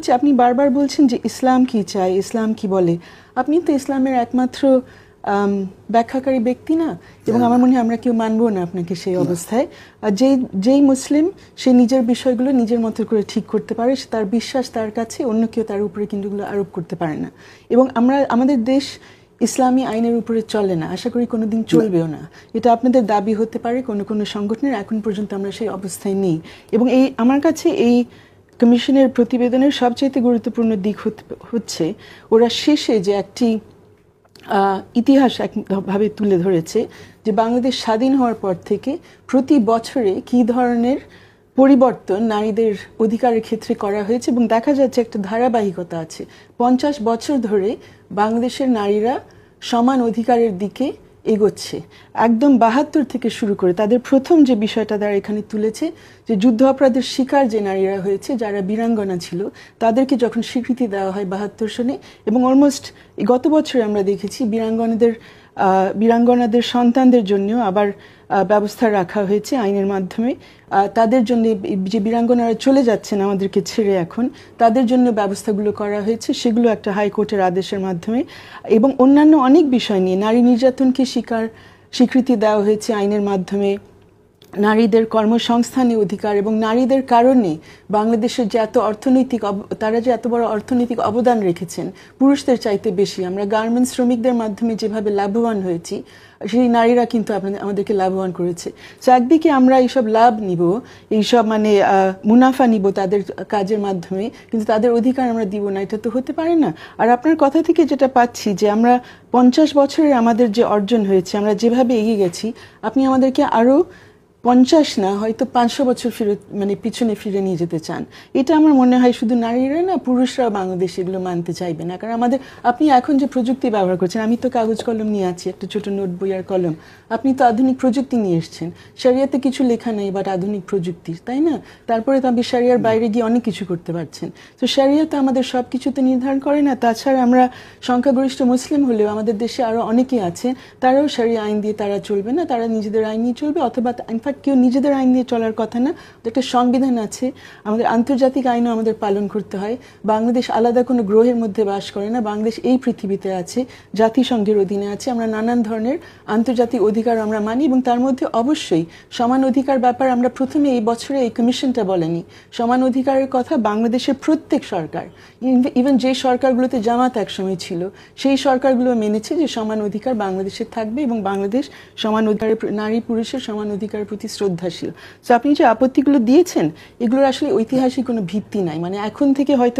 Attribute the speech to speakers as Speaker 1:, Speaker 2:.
Speaker 1: যে আপনি বারবার বলছেন যে ইসলাম কি চায়, ইসলাম কি বলে। আপনি তো ইসলামের একমাত্র ব্যাখ্যাকারী ব্যক্তি না, এবং আমার মনে হয় আমরা কেউ মানবো না আপনাকে সেই অবস্থায়। আর যেই মুসলিম সে নিজের বিষয়গুলো নিজের মতো করে ঠিক করতে পারে, তার বিশ্বাস তার কাছে, অন্য কেউ তার উপরে কিন্তু এগুলো আরোপ করতে পারে না। এবং আমাদের দেশ ইসলামী আইনের উপরে চলে না, আশা করি কোনোদিন চলবেও না। এটা আপনাদের দাবি হতে পারে কোনো কোনো সংগঠনের, এখন পর্যন্ত আমরা সেই অবস্থায় নেই। এবং আমার কাছে এই কমিশনের প্রতিবেদনের সবচেয়ে গুরুত্বপূর্ণ দিক হচ্ছে ওরা শেষে যে একটি ইতিহাস একভাবে তুলে ধরেছে যে বাংলাদেশ স্বাধীন হওয়ার পর থেকে প্রতি বছরে কী ধরনের পরিবর্তন নারীদের অধিকারের ক্ষেত্রে করা হয়েছে, এবং দেখা যাচ্ছে একটা ধারাবাহিকতা আছে। 50 বছর ধরে বাংলাদেশের নারীরা সমান অধিকারের দিকে এগোচ্ছে। একদম 72 থেকে শুরু করে তাদের প্রথম যে বিষয়টা তারা এখানে তুলেছে যে যুদ্ধ অপরাধের শিকার যে নারীরা হয়েছে, যারা বীরাঙ্গনা ছিল, তাদেরকে যখন স্বীকৃতি দেওয়া হয় 72 সনে, এবং অলমোস্ট গত বছরে আমরা দেখেছি বীরাঙ্গনাদের সন্তানদের জন্য আবার ব্যবস্থা রাখা হয়েছে আইনের মাধ্যমে। তাদের জন্য যে বীরাঙ্গনারা চলে যাচ্ছেন আমাদেরকে ছেড়ে, এখন তাদের জন্য ব্যবস্থাগুলো করা হয়েছে, সেগুলো একটা হাইকোর্টের আদেশের মাধ্যমে। এবং অন্যান্য অনেক বিষয় নিয়ে নারী নির্যাতনকে স্বীকৃতি দেওয়া হয়েছে আইনের মাধ্যমে। নারীদের কর্মসংস্থানে অধিকার, এবং নারীদের কারণে বাংলাদেশের যে তারা যে এত বড় অর্থনৈতিক অবদান রেখেছেন পুরুষদের চাইতে বেশি। আমরা গার্মেন্টস শ্রমিকদের মাধ্যমে যেভাবে লাভবান হয়েছি, সেই নারীরা কিন্তু আমাদেরকে লাভবান করেছে। তো একদিকে আমরা এইসব লাভ নিব, এইসব মুনাফা নিব তাদের কাজের মাধ্যমে, কিন্তু তাদের অধিকার আমরা দিব না, এটা তো হতে পারে না। আর আপনার কথা থেকে যেটা পাচ্ছি যে আমরা 50 বছরের আমাদের যে অর্জন হয়েছে, আমরা যেভাবে এগিয়ে গেছি, আপনি আমাদেরকে আরও 50 না হয়তো 500 বছর পিছনে ফিরে নিয়ে যেতে চান। এটা আমার মনে হয় শুধু নারীরা না, পুরুষরাও বাংলাদেশে এগুলো মানতে চাইবে না। কারণ আপনি এখন যে প্রযুক্তি ব্যবহার করছেন, আমি তো কাগজ কলম নিয়ে আছি, একটা ছোট নোট বই আর কলম, আপনি তো আধুনিক প্রযুক্তি নিয়ে এসছেন। শরিয়াতে কিছু লেখা নেই, বাট আধুনিক প্রযুক্তি, তাই না? তারপরে তো আপনি শরিয়ার বাইরে গিয়ে অনেক কিছু করতে পারছেন। তো শরিয়া তো আমাদের সব কিছুতে নির্ধারণ করে না। তাছাড়া আমরা সংখ্যাগরিষ্ঠ মুসলিম হলেও আমাদের দেশে আরও অনেকেই আছেন, তারাও শরিয়া আইন দিয়ে তারা চলবে না, তারা নিজেদের আইন নিয়ে চলবে। অথবা কেউ নিজেদের আইন নিয়ে চলার কথা না, একটা সংবিধান আছে, আমাদের আন্তর্জাতিক আইনও আমাদের পালন করতে হয়। বাংলাদেশ আলাদা কোনো গ্রহের মধ্যে বাস করে না, বাংলাদেশ এই পৃথিবীতে আছে, জাতিসংঘের অধীনে আছে। আমরা নানান ধরনের আন্তর্জাতিক অধিকার আমরা মানি, এবং তার মধ্যে অবশ্যই সমান অধিকার ব্যাপার আমরা প্রথমে এই বছরে এই কমিশনটা বলেনি। সমান অধিকারের কথা বাংলাদেশের প্রত্যেক সরকার, ইভেন যে সরকারগুলোতে জামাত একসময় ছিল, সেই সরকারগুলো মেনেছে যে সমান অধিকার বাংলাদেশে থাকবে, এবং বাংলাদেশ সমান অধিকারের, নারী পুরুষের সমান অধিকারের প্রতি শ্রদ্ধাশীল। তো আপনি যে আপত্তিগুলো দিয়েছেন, এগুলোর আসলে ঐতিহাসিক কোনো ভিত্তি নাই। এখন থেকে হয়তো